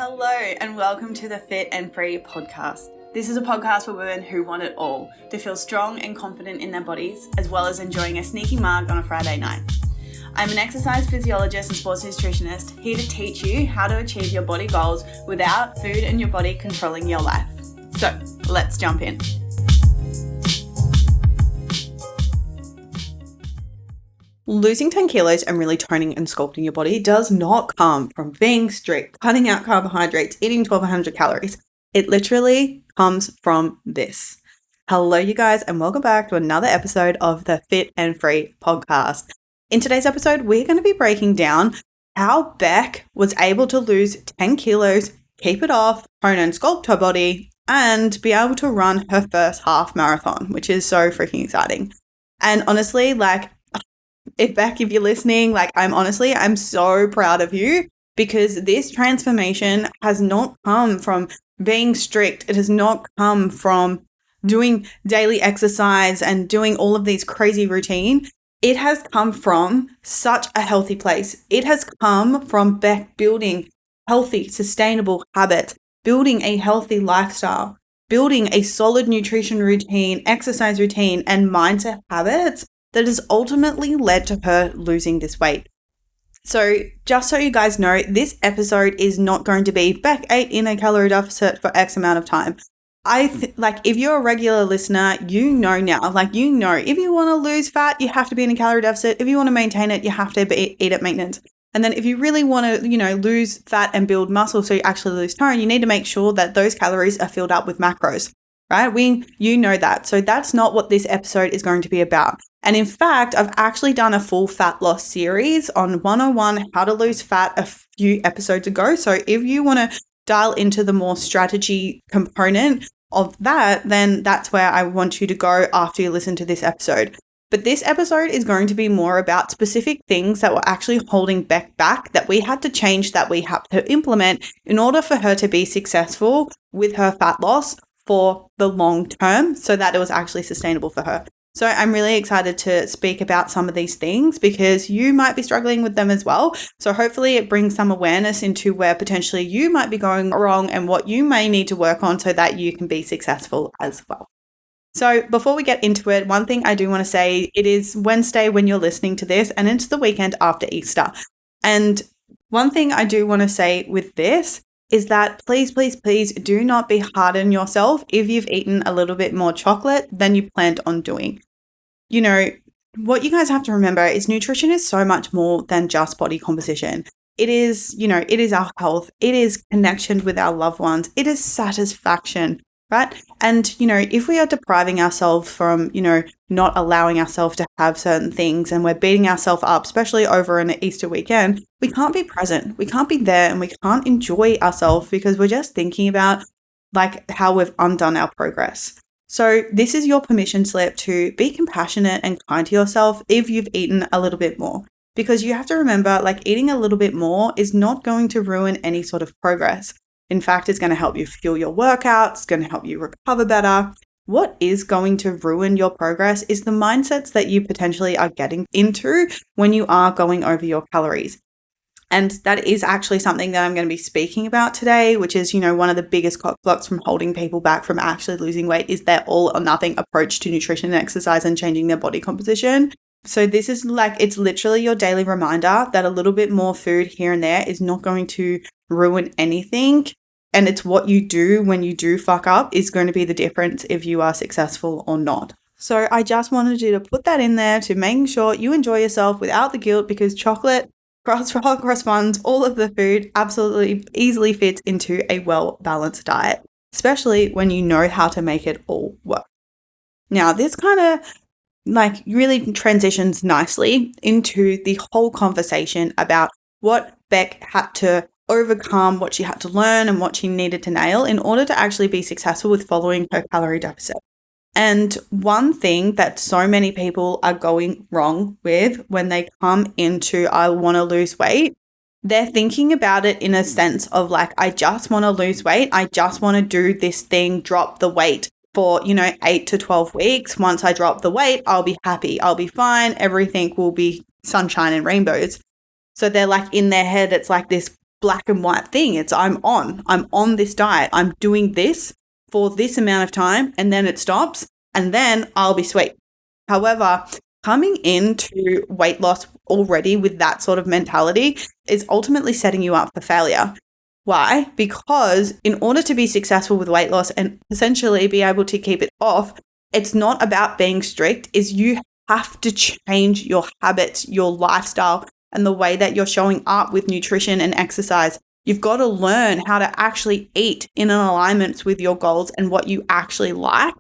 Hello and welcome to the Fit and Free podcast. This is a podcast for women who want it all, to feel strong and confident in their bodies, as well as enjoying a sneaky mug on a Friday night. I'm an exercise physiologist and sports nutritionist, here to teach you how to achieve your body goals without food and your body controlling your life. So let's jump in. Losing 10 kilos and really toning and sculpting your body does not come from being strict, cutting out carbohydrates, eating 1,200 calories. It literally comes from this. Hello, you guys, and welcome back to another episode of the Fit and Free podcast. In today's episode, we're going to be breaking down how Beck was able to lose 10 kilos, keep it off, tone and sculpt her body, and be able to run her first half marathon, which is so freaking exciting. And honestly, if you're listening, I'm so proud of you, because this transformation has not come from being strict. It has not come from doing daily exercise and doing all of these crazy routine. It has come from such a healthy place. It has come from Beck building healthy, sustainable habits, building a healthy lifestyle, building a solid nutrition routine, exercise routine, and mindset habits that has ultimately led to her losing this weight. So just so you guys know, this episode is not going to be Beck ate in a calorie deficit for X amount of time. If you're a regular listener, you know now, if you want to lose fat, you have to be in a calorie deficit. If you want to maintain it, you have to eat at maintenance. And then if you really want to, lose fat and build muscle so you actually lose tone, you need to make sure that those calories are filled up with macros, right? You know that. So that's not what this episode is going to be about. And in fact, I've actually done a full fat loss series on 101 how to lose fat a few episodes ago. So if you want to dial into the more strategy component of that, then that's where I want you to go after you listen to this episode. But this episode is going to be more about specific things that were actually holding Beck back, that we had to change, that we had to implement in order for her to be successful with her fat loss for the long term, so that it was actually sustainable for her. So I'm really excited to speak about some of these things because you might be struggling with them as well. So hopefully it brings some awareness into where potentially you might be going wrong and what you may need to work on so that you can be successful as well. So before we get into it, one thing I do want to say, it is Wednesday when you're listening to this and it's the weekend after Easter. And one thing I do want to say with this is that please do not be hard on yourself if you've eaten a little bit more chocolate than you planned on doing. What you guys have to remember is nutrition is so much more than just body composition. It is, it is our health. It is connection with our loved ones. It is satisfaction, right? And, if we are depriving ourselves from, not allowing ourselves to have certain things and we're beating ourselves up, especially over an Easter weekend, we can't be present. We can't be there and we can't enjoy ourselves because we're just thinking about how we've undone our progress. So this is your permission slip to be compassionate and kind to yourself if you've eaten a little bit more, because you have to remember, eating a little bit more is not going to ruin any sort of progress. In fact, it's going to help you fuel your workouts, it's going to help you recover better. What is going to ruin your progress is the mindsets that you potentially are getting into when you are going over your calories. And that is actually something that I'm going to be speaking about today, which is, one of the biggest blocks from holding people back from actually losing weight is their all or nothing approach to nutrition and exercise and changing their body composition. So this is it's literally your daily reminder that a little bit more food here and there is not going to ruin anything. And it's what you do when you do fuck up is going to be the difference if you are successful or not. So I just wanted you to put that in there to make sure you enjoy yourself without the guilt, because chocolate, cross funds, all of the food absolutely easily fits into a well-balanced diet, especially when you know how to make it all work. Now, this kind of really transitions nicely into the whole conversation about what Beck had to overcome, what she had to learn, and what she needed to nail in order to actually be successful with following her calorie deficit. And one thing that so many people are going wrong with when they come into, I want to lose weight, they're thinking about it in a sense of I just want to lose weight. I just want to do this thing, drop the weight for, 8 to 12 weeks. Once I drop the weight, I'll be happy. I'll be fine. Everything will be sunshine and rainbows. So they're in their head, it's this black and white thing. It's I'm on this diet. I'm doing this for this amount of time and then it stops and then I'll be sweet. However, coming into weight loss already with that sort of mentality is ultimately setting you up for failure. Why? Because in order to be successful with weight loss and essentially be able to keep it off, it's not about being strict, is you have to change your habits, your lifestyle, and the way that you're showing up with nutrition and exercise. You've got to learn how to actually eat in an alignment with your goals and what you actually like,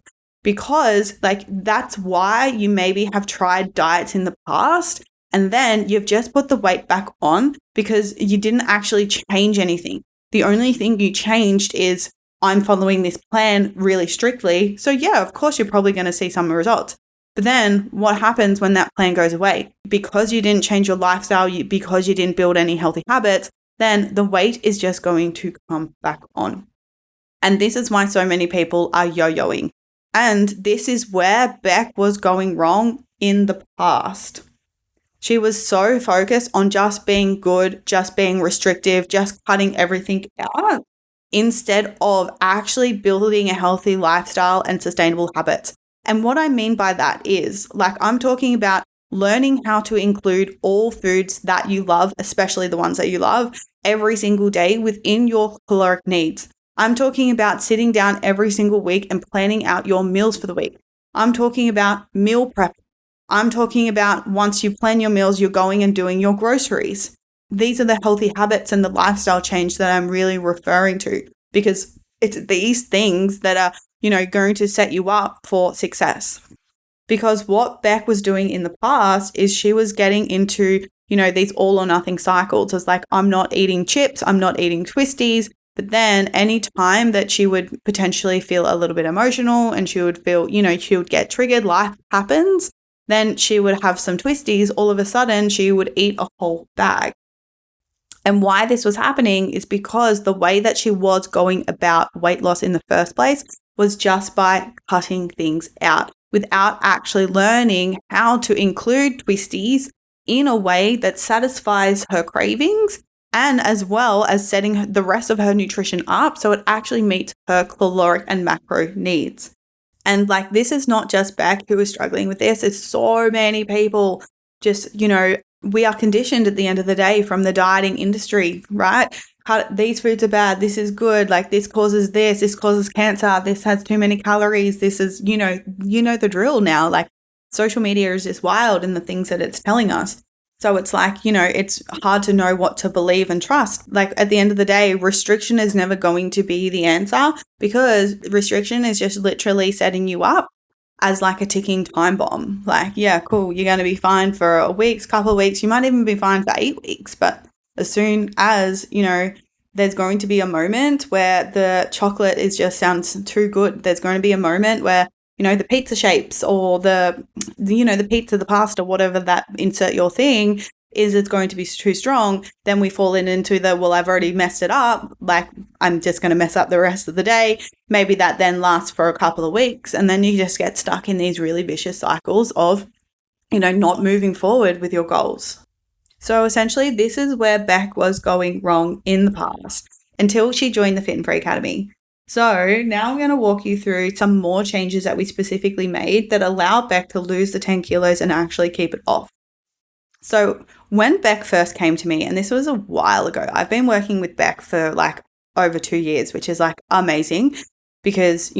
because that's why you maybe have tried diets in the past and then you've just put the weight back on because you didn't actually change anything. The only thing you changed is I'm following this plan really strictly. So yeah, of course, you're probably going to see some results. But then what happens when that plan goes away? Because you didn't change your lifestyle, because you didn't build any healthy habits, then the weight is just going to come back on. And this is why so many people are yo-yoing. And this is where Beck was going wrong in the past. She was so focused on just being good, just being restrictive, just cutting everything out, instead of actually building a healthy lifestyle and sustainable habits. And what I mean by that is, I'm talking about learning how to include all foods that you love, especially the ones that you love, every single day within your caloric needs. I'm talking about sitting down every single week and planning out your meals for the week. I'm talking about meal prep. I'm talking about once you plan your meals, you're going and doing your groceries. These are the healthy habits and the lifestyle change that I'm really referring to, because it's these things that are, going to set you up for success. Because what Beck was doing in the past is she was getting into, these all or nothing cycles. It's like, I'm not eating chips, I'm not eating twisties. But then any time that she would potentially feel a little bit emotional and she would feel, she would get triggered, life happens, then she would have some twisties. All of a sudden, she would eat a whole bag. And why this was happening is because the way that she was going about weight loss in the first place was just by cutting things out without actually learning how to include twisties in a way that satisfies her cravings and as well as setting the rest of her nutrition up so it actually meets her caloric and macro needs. And this is not just Beck who is struggling with this. It's so many people just, we are conditioned at the end of the day from the dieting industry, right? These foods are bad. This is good. This causes this. This causes cancer. This has too many calories. This is, the drill now. Social media is just wild in the things that it's telling us. So it's it's hard to know what to believe and trust. At the end of the day, restriction is never going to be the answer, because restriction is just literally setting you up as a ticking time bomb. Yeah, cool. You're going to be fine for a week, couple of weeks. You might even be fine for 8 weeks. But as soon as, there's going to be a moment where the chocolate sounds too good. There's going to be a moment where, the pizza shapes or the pizza, the pasta, whatever that insert your thing is, it's going to be too strong. Then we fall into well, I've already messed it up. I'm just going to mess up the rest of the day. Maybe that then lasts for a couple of weeks. And then you just get stuck in these really vicious cycles of, not moving forward with your goals. So essentially, this is where Beck was going wrong in the past until she joined the Fit and Free Academy. So now I'm going to walk you through some more changes that we specifically made that allow Beck to lose the 10 kilos and actually keep it off. So when Beck first came to me, and this was a while ago, I've been working with Beck for over 2 years, which is amazing, because,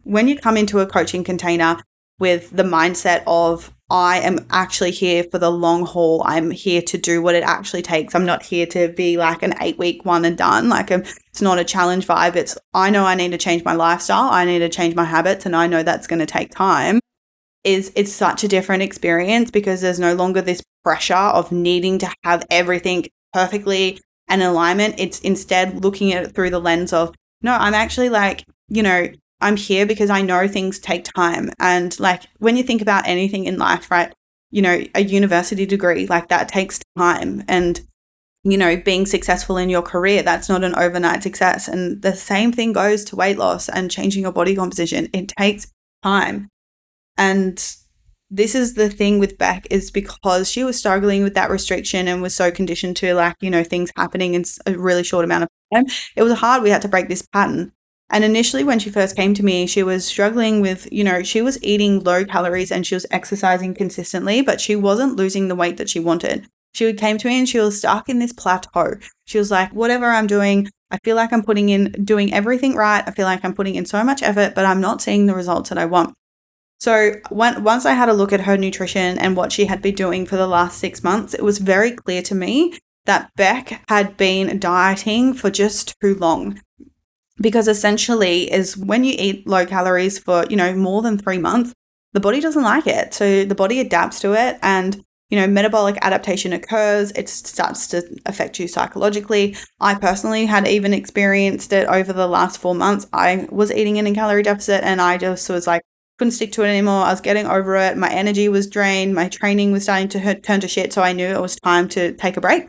when you come into a coaching container with the mindset of, I am actually here for the long haul. I'm here to do what it actually takes. I'm not here to be an 8-week one and done. It's not a challenge vibe. It's, I know I need to change my lifestyle. I need to change my habits. And I know that's going to take time. It's such a different experience, because there's no longer this pressure of needing to have everything perfectly and in alignment. It's instead looking at it through the lens of, no, I'm actually I'm here because I know things take time. And when you think about anything in life, right, a university degree, that takes time. And, being successful in your career, that's not an overnight success. And the same thing goes to weight loss and changing your body composition. It takes time. And this is the thing with Beck, is because she was struggling with that restriction and was so conditioned to like, things happening in a really short amount of time. It was hard. We had to break this pattern. And initially when she first came to me, she was struggling with, she was eating low calories and she was exercising consistently, but she wasn't losing the weight that she wanted. She came to me and she was stuck in this plateau. She was like, whatever I'm doing, I feel like I'm doing everything right. I feel like I'm putting in so much effort, but I'm not seeing the results that I want. So once I had a look at her nutrition and what she had been doing for the last 6 months, it was very clear to me that Beck had been dieting for just too long. Because essentially is when you eat low calories for, more than 3 months, the body doesn't like it. So the body adapts to it and, metabolic adaptation occurs. It starts to affect you psychologically. I personally had even experienced it over the last 4 months. I was eating in a calorie deficit and I just was like, couldn't stick to it anymore. I was getting over it. My energy was drained. My training was starting to turn to shit. So I knew it was time to take a break.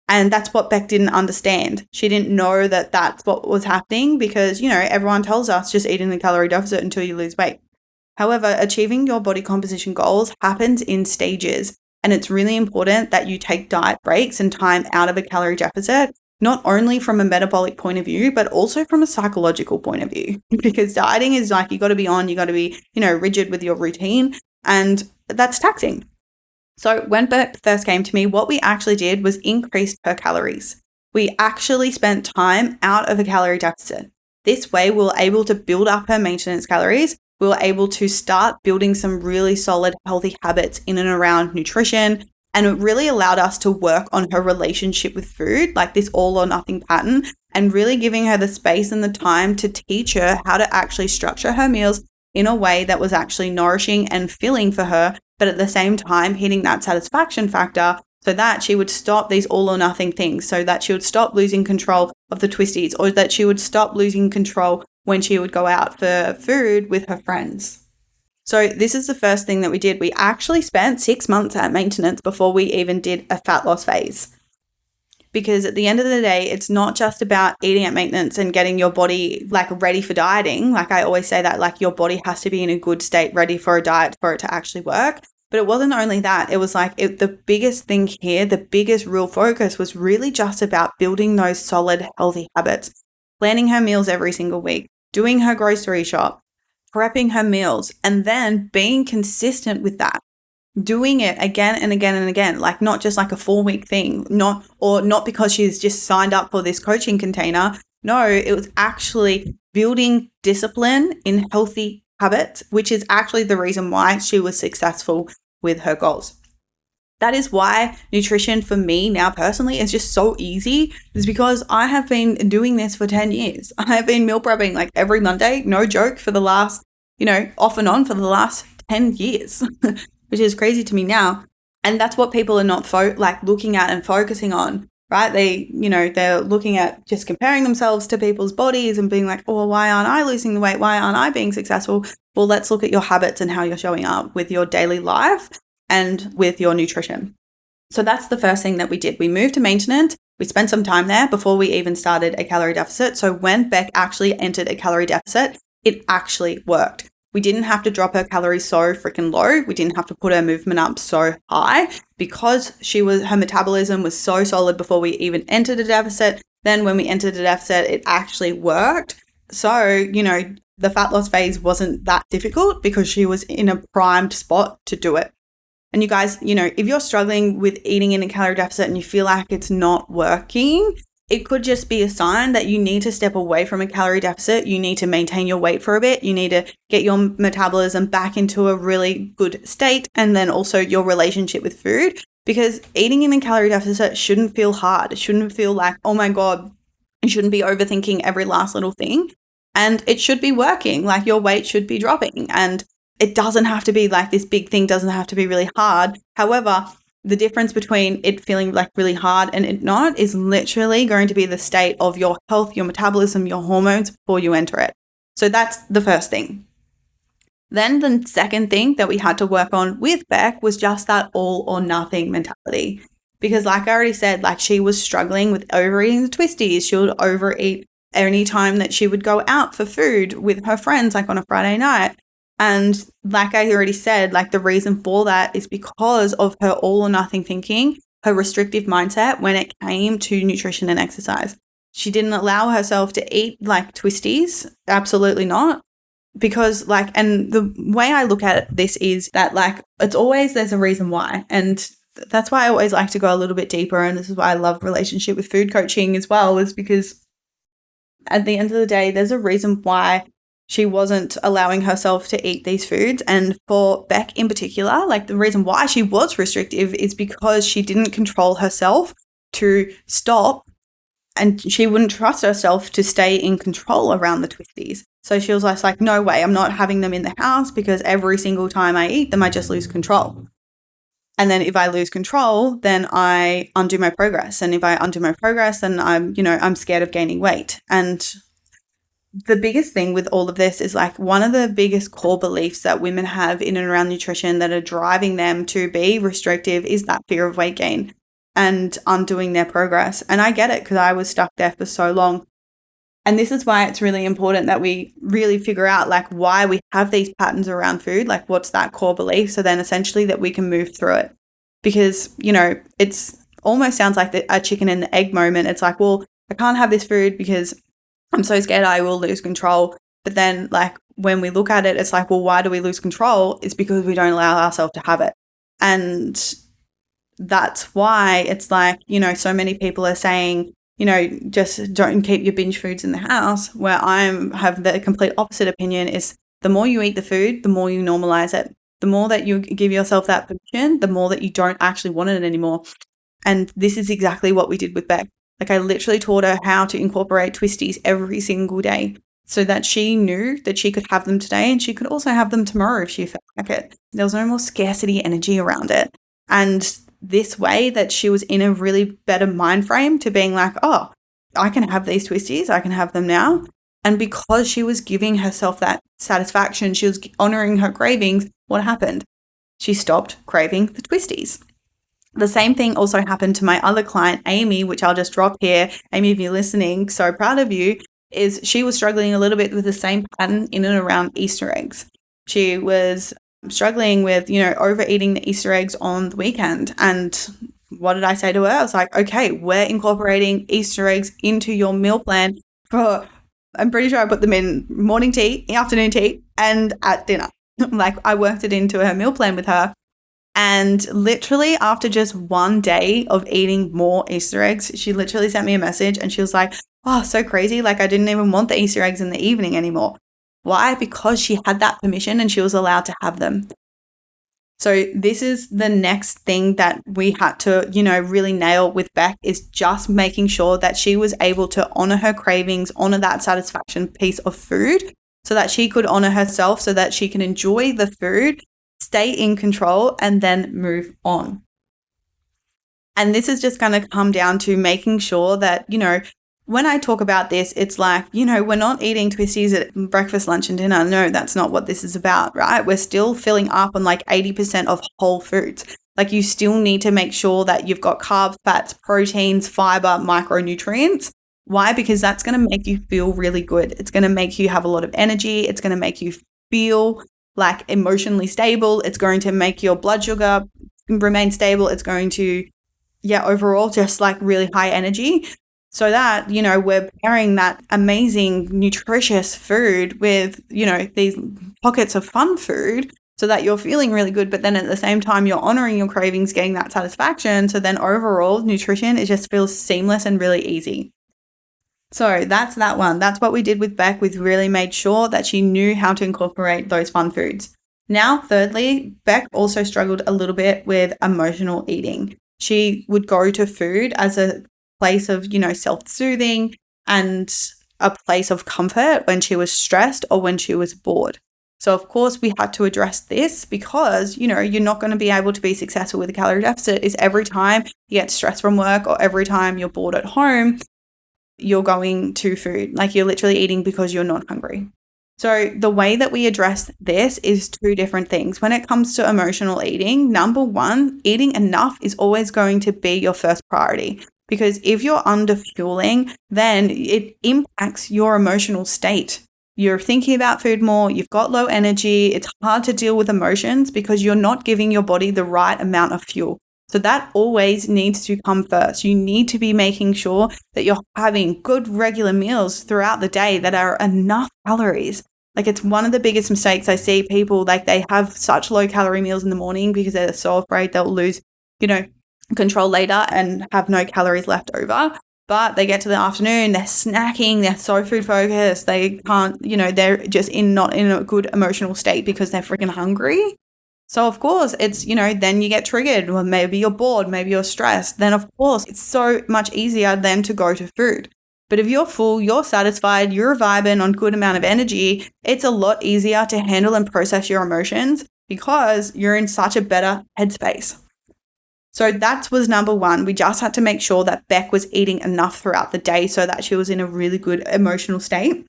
And that's what Beck didn't understand. She didn't know that that's what was happening because, everyone tells us just eat in the calorie deficit until you lose weight. However, achieving your body composition goals happens in stages. And it's really important that you take diet breaks and time out of a calorie deficit, not only from a metabolic point of view, but also from a psychological point of view. Because dieting is like, you got to be, rigid with your routine. And that's taxing. So when Beck first came to me, what we actually did was increase her calories. We actually spent time out of a calorie deficit. This way, we were able to build up her maintenance calories. We were able to start building some really solid, healthy habits in and around nutrition. And it really allowed us to work on her relationship with food, like this all or nothing pattern, and really giving her the space and the time to teach her how to actually structure her meals in a way that was actually nourishing and filling for her, but at the same time hitting that satisfaction factor so that she would stop these all or nothing things, so that she would stop losing control of the twisties, or that she would stop losing control when she would go out for food with her friends. So this is the first thing that we did. We actually spent 6 months at maintenance before we even did a fat loss phase. Because at the end of the day, it's not just about eating at maintenance and getting your body ready for dieting. Like I always say that your body has to be in a good state, ready for a diet for it to actually work. But it wasn't only that. It was the biggest thing here, the biggest real focus was really just about building those solid, healthy habits, planning her meals every single week, doing her grocery shop, prepping her meals, and then being consistent with that. Doing it again and again and again, not just a 4-week thing, not because she's just signed up for this coaching container. No, it was actually building discipline in healthy habits, which is actually the reason why she was successful with her goals. That is why nutrition for me now personally is just so easy, is because I have been doing this for 10 years. I have been meal prepping every Monday, no joke, for the last, off and on for the last 10 years. Which is crazy to me now. And that's what people are not looking at and focusing on, right? They're looking at just comparing themselves to people's bodies and being like, oh, why aren't I losing the weight? Why aren't I being successful? Well, let's look at your habits and how you're showing up with your daily life and with your nutrition. So that's the first thing that we did. We moved to maintenance. We spent some time there before we even started a calorie deficit. So when Beck actually entered a calorie deficit, it actually worked. We didn't have to drop her calories so freaking low. We didn't have to put her movement up so high because her metabolism was so solid before we even entered a deficit. Then when we entered a deficit, it actually worked. So, the fat loss phase wasn't that difficult because she was in a primed spot to do it. And you guys, if you're struggling with eating in a calorie deficit and you feel like it's not working, it could just be a sign that you need to step away from a calorie deficit. You need to maintain your weight for a bit. You need to get your metabolism back into a really good state, and then also your relationship with food, because eating in a calorie deficit shouldn't feel hard. It shouldn't feel like, oh my God, you shouldn't be overthinking every last little thing. And it should be working, your weight should be dropping. And it doesn't have to be this big thing, doesn't have to be really hard. However, the difference between it feeling really hard and it not is literally going to be the state of your health, your metabolism, your hormones before you enter it. So that's the first thing. Then the second thing that we had to work on with Beck was just that all or nothing mentality. Because like I already said, she was struggling with overeating the twisties. She would overeat any time that she would go out for food with her friends, on a Friday night. And like I already said, like the reason for that is because of her all or nothing thinking, her restrictive mindset when it came to nutrition and exercise. She didn't allow herself to eat like twisties. Absolutely not. Because like, and the way I look at this is that like, it's always, there's a reason why. And that's why I always like to go a little bit deeper. And this is why I love relationship with food coaching as well, is because at the end of the day, there's a reason why she wasn't allowing herself to eat these foods. And for Beck in particular, like the reason why she was restrictive is because she didn't control herself to stop, and she wouldn't trust herself to stay in control around the twisties. So she was like, no way, I'm not having them in the house because every single time I eat them, I just lose control. And then if I lose control, then I undo my progress. And if I undo my progress, then I'm scared of gaining weight. And the biggest thing with all of this is like one of the biggest core beliefs that women have in and around nutrition that are driving them to be restrictive is that fear of weight gain and undoing their progress. And I get it because I was stuck there for so long. And this is why it's really important that we really figure out like why we have these patterns around food, like what's that core belief, so then essentially that we can move through it. Because, it's almost sounds like a chicken and the egg moment. It's like, well, I can't have this food because I'm so scared I will lose control. But then like when we look at it, it's like, well, why do we lose control? It's because we don't allow ourselves to have it. And that's why it's like, so many people are saying, just don't keep your binge foods in the house, where have the complete opposite opinion is the more you eat the food, the more you normalize it. The more that you give yourself that permission, the more that you don't actually want it anymore. And this is exactly what we did with Beck. Like I literally taught her how to incorporate twisties every single day so that she knew that she could have them today and she could also have them tomorrow if she felt like it. There was no more scarcity energy around it. And this way that she was in a really better mind frame to being like, oh, I can have these twisties, I can have them now. And because she was giving herself that satisfaction, she was honoring her cravings, what happened? She stopped craving the twisties. The same thing also happened to my other client, Amy, which I'll just drop here. Amy, if you're listening, so proud of you, is she was struggling a little bit with the same pattern in and around Easter eggs. She was struggling with, overeating the Easter eggs on the weekend. And what did I say to her? I was like, okay, we're incorporating Easter eggs into your meal plan I'm pretty sure I put them in morning tea, afternoon tea, and at dinner. Like I worked it into her meal plan with her. And literally after just one day of eating more Easter eggs, she literally sent me a message and she was like, oh, so crazy. Like I didn't even want the Easter eggs in the evening anymore. Why? Because she had that permission and she was allowed to have them. So this is the next thing that we had to, really nail with Beck, is just making sure that she was able to honor her cravings, honor that satisfaction piece of food so that she could honor herself, so that she can enjoy the food, stay in control, and then move on. And this is just going to come down to making sure that, when I talk about this, it's like, we're not eating twisties at breakfast, lunch, and dinner. No, that's not what this is about, right? We're still filling up on like 80% of whole foods. Like you still need to make sure that you've got carbs, fats, proteins, fiber, micronutrients. Why? Because that's going to make you feel really good. It's going to make you have a lot of energy. It's going to make you feel like emotionally stable. It's going to make your blood sugar remain stable. It's going to, overall just like really high energy. So that, we're pairing that amazing, nutritious food with, these pockets of fun food so that you're feeling really good. But then at the same time, you're honoring your cravings, getting that satisfaction. So then overall nutrition, it just feels seamless and really easy. So that's that one. That's what we did with Beck. We really made sure that she knew how to incorporate those fun foods. Now, thirdly, Beck also struggled a little bit with emotional eating. She would go to food as a place of, self-soothing and a place of comfort when she was stressed or when she was bored. So of course we had to address this because, you're not going to be able to be successful with a calorie deficit is every time you get stressed from work or every time you're bored at home, you're going to food. Like you're literally eating because you're not hungry. So the way that we address this is two different things. When it comes to emotional eating, number one, eating enough is always going to be your first priority. Because if you're under fueling, then it impacts your emotional state. you're thinking about food more, you've got low energy, it's hard to deal with emotions because you're not giving your body the right amount of fuel. So that always needs to come first. You need to be making sure that you're having good regular meals throughout the day that are enough calories. Like, it's one of the biggest mistakes I see people, like, they have such low calorie meals in the morning because they're so afraid they'll lose, control later and have no calories left over. But they get to the afternoon, they're snacking, they're so food focused, they can't, they're just not in a good emotional state because they're freaking hungry. So of course it's, then you get triggered. Well, maybe you're bored, maybe you're stressed. Then of course it's so much easier then to go to food. But if you're full, you're satisfied, you're vibing on good amount of energy, it's a lot easier to handle and process your emotions because you're in such a better headspace. So that was number one. We just had to make sure that Beck was eating enough throughout the day so that she was in a really good emotional state.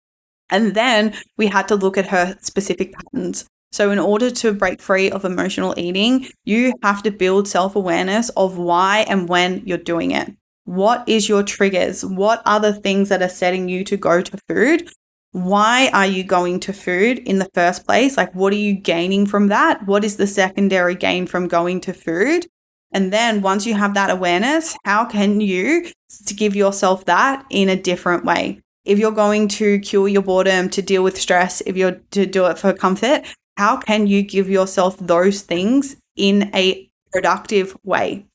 And then we had to look at her specific patterns. So in order to break free of emotional eating, you have to build self-awareness of why and when you're doing it. What is your triggers? What are the things that are setting you to go to food? Why are you going to food in the first place? Like, what are you gaining from that? What is the secondary gain from going to food? And then once you have that awareness, how can you give yourself that in a different way? If you're going to cure your boredom, to deal with stress, if you're to do it for comfort, how can you give yourself those things in a productive way?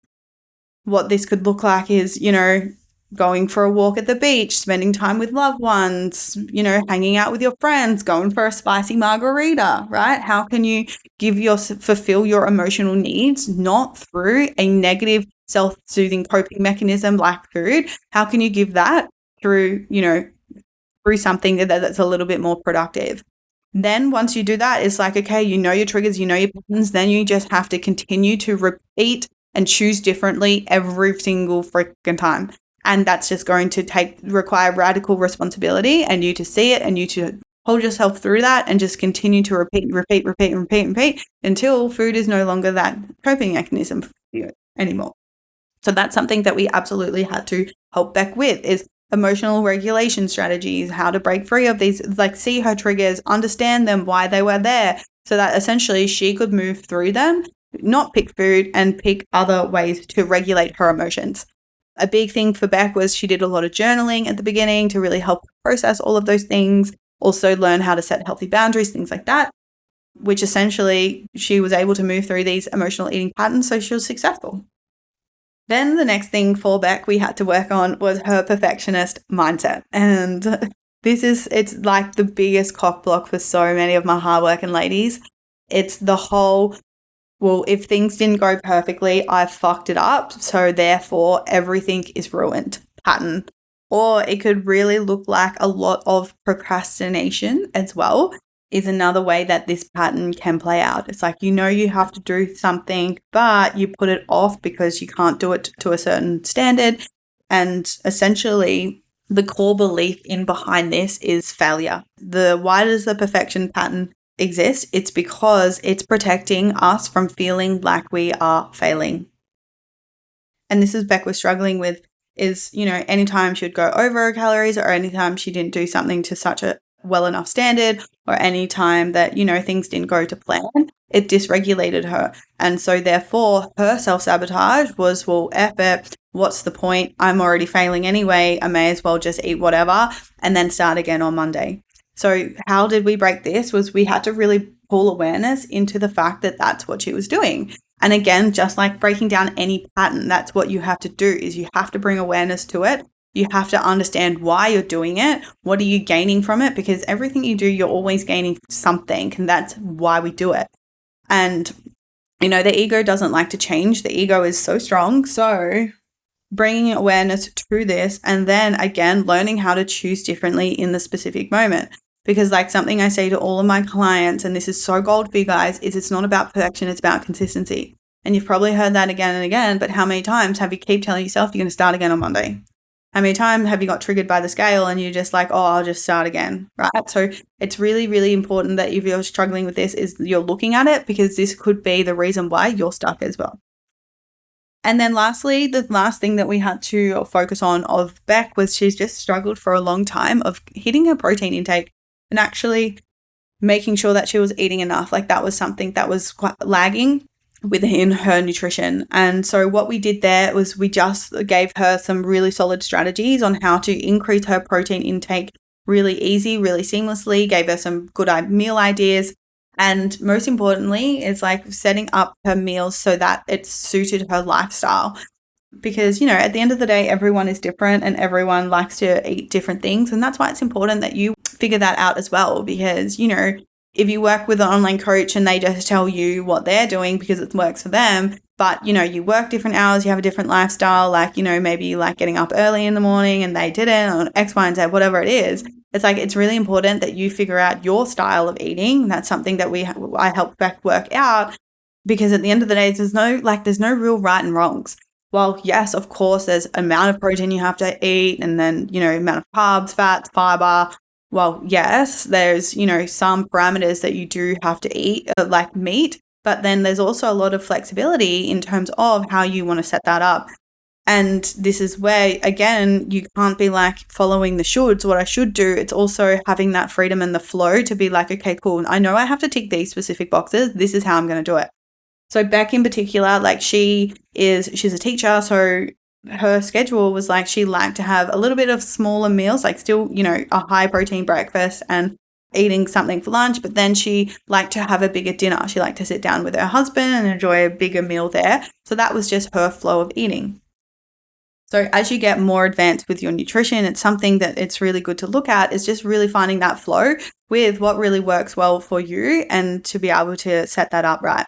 What this could look like is, going for a walk at the beach, spending time with loved ones, hanging out with your friends, going for a spicy margarita, right? How can you fulfill your emotional needs, not through a negative self-soothing coping mechanism like food? How can you give that through, through something that's a little bit more productive? Then once you do that, it's like, okay, your triggers, your patterns, then you just have to continue to repeat and choose differently every single freaking time. And that's just going to require radical responsibility and you to see it and you to hold yourself through that and just continue to repeat until food is no longer that coping mechanism for you anymore. So that's something that we absolutely had to help Beck with, is emotional regulation strategies, how to break free of these, like see her triggers, understand them, why they were there, so that essentially she could move through them, not pick food and pick other ways to regulate her emotions. A big thing for Beck was she did a lot of journaling at the beginning to really help process all of those things, also learn how to set healthy boundaries, things like that, which essentially she was able to move through these emotional eating patterns, so she was successful. Then the next thing for Beck we had to work on was her perfectionist mindset. And it's like the biggest cock block for so many of my hardworking ladies. It's the whole, well, if things didn't go perfectly, I fucked it up, so therefore everything is ruined pattern. Or it could really look like a lot of procrastination as well, is another way that this pattern can play out. It's like, you have to do something, but you put it off because you can't do it to a certain standard. And essentially, the core belief behind this is failure. Why does the perfection pattern exist? It's because it's protecting us from feeling like we are failing. And this is Beck was struggling with, is, anytime she would go over her calories or anytime she didn't do something to such a well enough standard, or any time that, things didn't go to plan, it dysregulated her. And so therefore her self-sabotage was, well, F it, what's the point? I'm already failing anyway. I may as well just eat whatever and then start again on Monday. So how did we break this? Was we had to really pull awareness into the fact that that's what she was doing. And again, just like breaking down any pattern, that's what you have to do, is you have to bring awareness to it. You have to understand why you're doing it. What are you gaining from it? Because everything you do, you're always gaining something, and that's why we do it. And, the ego doesn't like to change. The ego is so strong. So bringing awareness to this, and then again, learning how to choose differently in the specific moment. Because like something I say to all of my clients, and this is so gold for you guys, is it's not about perfection, it's about consistency. And you've probably heard that again and again, but how many times have you keep telling yourself you're going to start again on Monday? How many times have you got triggered by the scale and you're just like, oh, I'll just start again, right? So it's really, really important that if you're struggling with this, is you're looking at it, because this could be the reason why you're stuck as well. And then lastly, the last thing that we had to focus on of Beck was she's just struggled for a long time of hitting her protein intake. and actually making sure that she was eating enough. Like that was something that was quite lagging within her nutrition. And so what we did there was we just gave her some really solid strategies on how to increase her protein intake really easy, really seamlessly, gave her some good meal ideas. And most importantly, it's like setting up her meals so that it suited her lifestyle. Because, at the end of the day, everyone is different and everyone likes to eat different things. And that's why it's important that you figure that out as well. Because, if you work with an online coach and they just tell you what they're doing because it works for them, but, you work different hours, you have a different lifestyle, like, maybe you like getting up early in the morning and they didn't, or X, Y, and Z, whatever it is. It's like, it's really important that you figure out your style of eating. That's something that I help Beck work out, because at the end of the day, there's no real right and wrongs. Well, yes, of course, there's amount of protein you have to eat, and then, amount of carbs, fats, fiber. Well, yes, there's, some parameters that you do have to eat, like meat, but then there's also a lot of flexibility in terms of how you want to set that up. And this is where, again, you can't be like following the shoulds. What I should do, it's also having that freedom and the flow to be like, okay, cool. I know I have to tick these specific boxes. This is how I'm going to do it. So Beck in particular, like she's a teacher. So her schedule was like, she liked to have a little bit of smaller meals, like still, a high protein breakfast and eating something for lunch, but then she liked to have a bigger dinner. She liked to sit down with her husband and enjoy a bigger meal there. So that was just her flow of eating. So as you get more advanced with your nutrition, it's something that it's really good to look at, is just really finding that flow with what really works well for you and to be able to set that up right.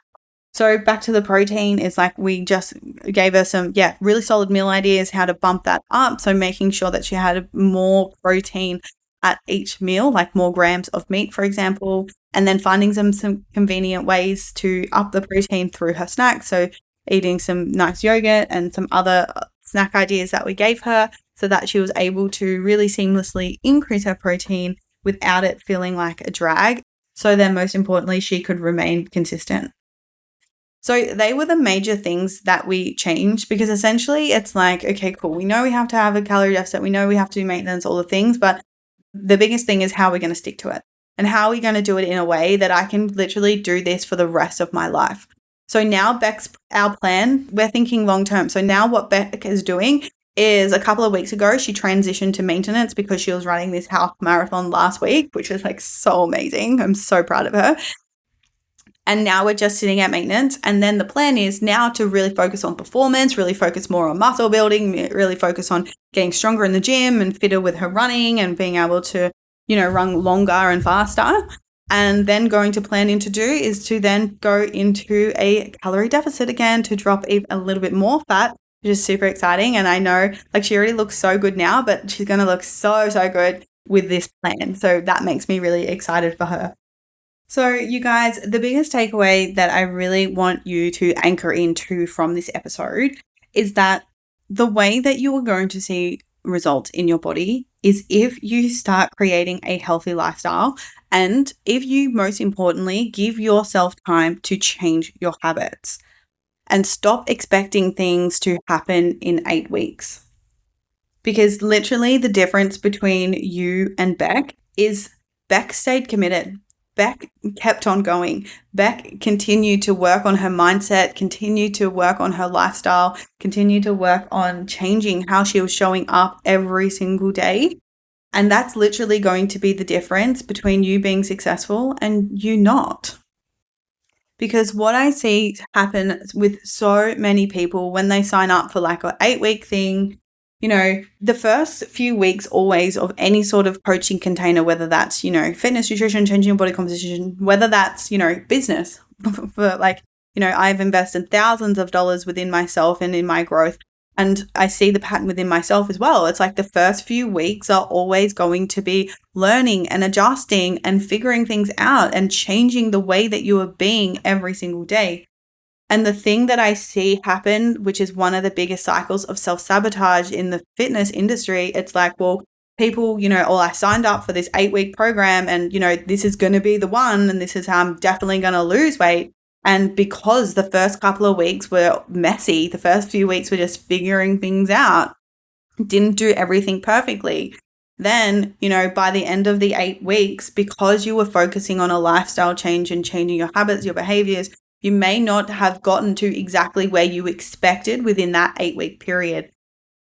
So back to the protein, is like we just gave her some, really solid meal ideas, how to bump that up. So making sure that she had more protein at each meal, like more grams of meat, for example, and then finding some convenient ways to up the protein through her snacks. So eating some nice yogurt and some other snack ideas that we gave her, so that she was able to really seamlessly increase her protein without it feeling like a drag. So then most importantly, she could remain consistent. So they were the major things that we changed, because essentially it's like, okay, cool. We know we have to have a calorie deficit. We know we have to do maintenance, all the things, but the biggest thing is how we're going to stick to it, and how are we going to do it in a way that I can literally do this for the rest of my life. So now our plan, we're thinking long term. So now what Beck is doing is, a couple of weeks ago, she transitioned to maintenance because she was running this half marathon last week, which is like so amazing. I'm so proud of her. And now we're just sitting at maintenance. And then the plan is now to really focus on performance, really focus more on muscle building, really focus on getting stronger in the gym and fitter with her running and being able to, run longer and faster. And then going to plan in to do is to then go into a calorie deficit again, to drop a little bit more fat, which is super exciting. And I know, like, she already looks so good now, but she's going to look so, so good with this plan. So that makes me really excited for her. So you guys, the biggest takeaway that I really want you to anchor into from this episode is that the way that you are going to see results in your body is if you start creating a healthy lifestyle, and if you, most importantly, give yourself time to change your habits and stop expecting things to happen in 8 weeks. Because literally the difference between you and Beck is Beck stayed committed. Beck kept on going. Beck continued to work on her mindset, continued to work on her lifestyle, continued to work on changing how she was showing up every single day. And that's literally going to be the difference between you being successful and you not. Because what I see happen with so many people when they sign up for like an 8-week thing, the first few weeks always of any sort of coaching container, whether that's, fitness, nutrition, changing your body composition, whether that's, business, for like, I've invested thousands of dollars within myself and in my growth. And I see the pattern within myself as well. It's like the first few weeks are always going to be learning and adjusting and figuring things out and changing the way that you are being every single day. And the thing that I see happen, which is one of the biggest cycles of self-sabotage in the fitness industry, it's like, well, people, I signed up for this 8-week program and, this is going to be the one, and this is how I'm definitely going to lose weight. And because the first couple of weeks were messy, the first few weeks were just figuring things out, didn't do everything perfectly. Then, by the end of the 8 weeks, because you were focusing on a lifestyle change and changing your habits, your behaviors, you may not have gotten to exactly where you expected within that 8-week period.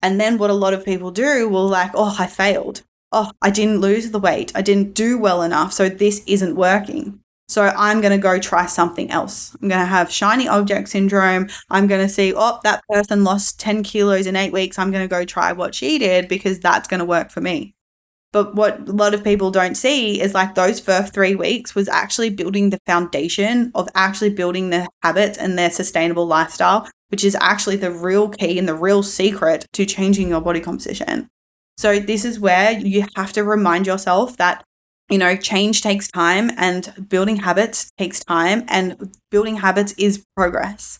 And then what a lot of people do will oh, I failed. Oh, I didn't lose the weight. I didn't do well enough. So this isn't working. So I'm going to go try something else. I'm going to have shiny object syndrome. I'm going to see, oh, that person lost 10 kilos in 8 weeks. I'm going to go try what she did because that's going to work for me. But what a lot of people don't see is those first 3 weeks was actually building the foundation of actually building their habits and their sustainable lifestyle, which is actually the real key and the real secret to changing your body composition. So this is where you have to remind yourself that, change takes time and building habits takes time, and building habits is progress.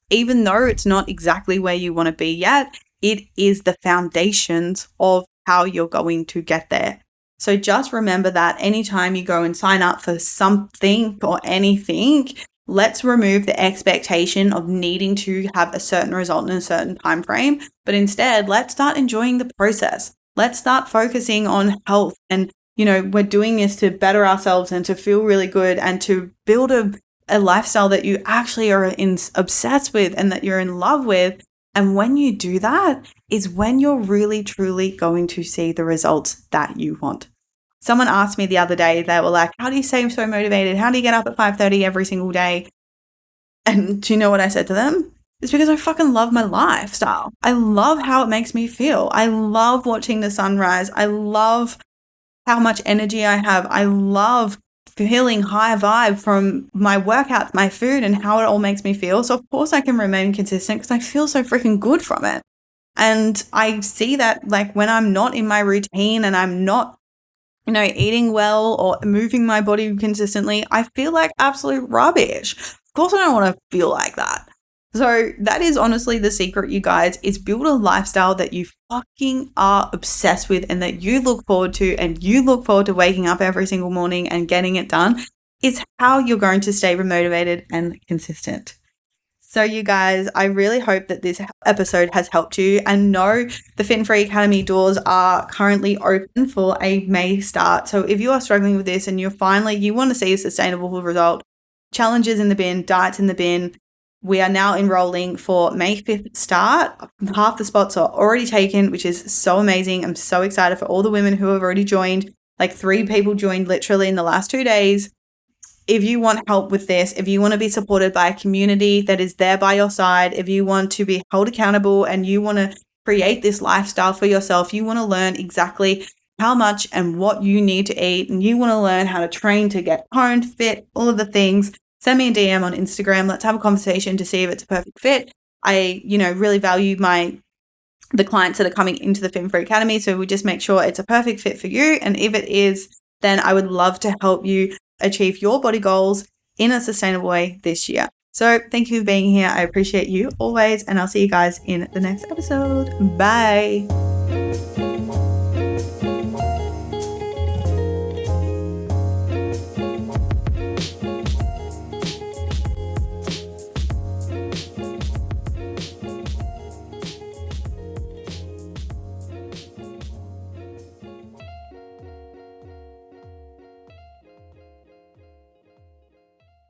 Even though it's not exactly where you want to be yet, it is the foundations of how you're going to get there. So just remember that anytime you go and sign up for something or anything, let's remove the expectation of needing to have a certain result in a certain time frame, but instead let's start enjoying the process. Let's start focusing on health, and we're doing this to better ourselves and to feel really good and to build a lifestyle that you actually are obsessed with and that you're in love with. And when you do that is when you're really, truly going to see the results that you want. Someone asked me the other day, they were like, how do you stay so motivated? How do you get up at 5:30 every single day? And do you know what I said to them? It's because I fucking love my lifestyle. I love how it makes me feel. I love watching the sunrise. I love how much energy I have. I love feeling high vibe from my workouts, my food, and how it all makes me feel. So of course I can remain consistent because I feel so freaking good from it. And I see that when I'm not in my routine and I'm not, eating well or moving my body consistently, I feel like absolute rubbish. Of course I don't want to feel like that. So that is honestly the secret, you guys, is build a lifestyle that you fucking are obsessed with and that you look forward to, and you look forward to waking up every single morning and getting it done. It's how you're going to stay motivated and consistent. So you guys, I really hope that this episode has helped you, and know the Fit and Free Academy doors are currently open for a May start. So if you are struggling with this and you want to see a sustainable result, challenges in the bin, diets in the bin, we are now enrolling for May 5th start. Half the spots are already taken, which is so amazing. I'm so excited for all the women who have already joined. 3 people joined literally in the last 2 days. If you want help with this, if you want to be supported by a community that is there by your side, if you want to be held accountable and you want to create this lifestyle for yourself, you want to learn exactly how much and what you need to eat, and you want to learn how to train to get toned, fit, all of the things, send me a DM on Instagram. Let's have a conversation to see if it's a perfect fit. I, really value the clients that are coming into the Fit and Free Academy. So we just make sure it's a perfect fit for you. And if it is, then I would love to help you achieve your body goals in a sustainable way this year. So thank you for being here. I appreciate you always. And I'll see you guys in the next episode. Bye.